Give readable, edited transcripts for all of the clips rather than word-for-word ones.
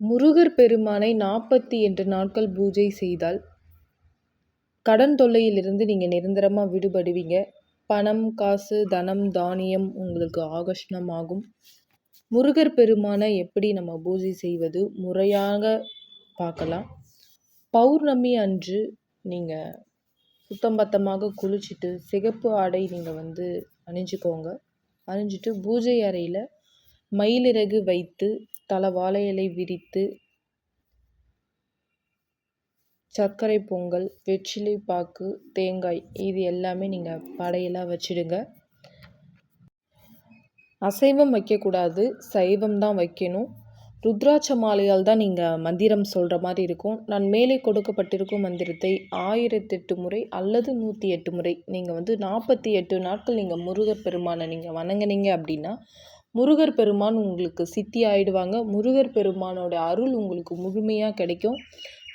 முருகர் பெருமானை 48 நாட்கள் பூஜை செய்தால், கடன் தொல்லையிலிருந்து நீங்க நிரந்தரமா விடுபடுவீங்க. பணம், காசு, தனம், தானியம் உங்களுக்கு ஆகர்ஷணமாகும். முருகர் பெருமானை எப்படி நம்ம பூஜை செய்வது முறையாக பார்க்கலாம். பௌர்ணமி அன்று நீங்க சுத்தம் பத்தமாக குளிச்சுட்டு, சிகப்பு ஆடை நீங்க அணிஞ்சுக்கோங்க. அணிஞ்சிட்டு பூஜை அறையில மயிலிறகு வைத்து, தலை வாழை இலை விரித்து, சர்க்கரை பொங்கல், வெற்றிலை பாக்கு, தேங்காய் இது எல்லாமே நீங்கள் படையலாக வச்சிடுங்க. அசைவம் வைக்கக்கூடாது, சைவம் தான் வைக்கணும். ருத்ராட்ச மாலையால் தான் நீங்கள் மந்திரம் சொல்கிற மாதிரி இருக்கும். நான் மேலே கொடுக்கப்பட்டிருக்கும் மந்திரத்தை 1008 முறை அல்லது 108 முறை நீங்கள் 48 நாட்கள் நீங்கள் முருகர் பெருமானை நீங்கள் வணங்குனீங்க அப்படின்னா, முருகர் பெருமான் உங்களுக்கு சித்தி ஆயிடுவாங்க. முருகர் பெருமானோட அருள் உங்களுக்கு முழுமையாக கிடைக்கும்.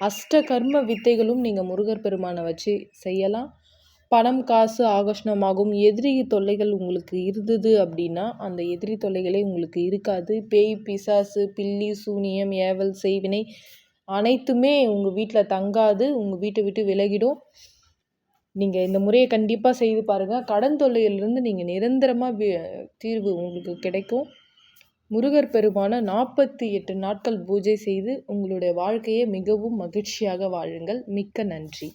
அஷ்ட கர்ம வித்தைகளும் நீங்கள் முருகர் பெருமானை வச்சு செய்யலாம். பணம், காசு ஆகர்ஷணமாகும். எதிரி தொல்லைகள் உங்களுக்கு இருந்தது அப்படின்னா, அந்த எதிரி தொல்லைகளே உங்களுக்கு இருக்காது. பேய், பிசாசு, பில்லி, சூனியம், ஏவல், செய்வினை அனைத்துமே உங்கள் வீட்டில் தங்காது. உங்கள் வீட்டை விட்டு விலகிடும். நீங்கள் இந்த முறையை கண்டிப்பாக செய்து பாருங்கள். கடன் தொல்லையிலிருந்து நீங்கள் நிரந்தரமாக தீர்வு உங்களுக்கு கிடைக்கும். முருகர் பெருமான 48 நாட்கள் பூஜை செய்து உங்களுடைய வாழ்க்கையை மிகவும் மகிழ்ச்சியாக வாழுங்கள். மிக்க நன்றி.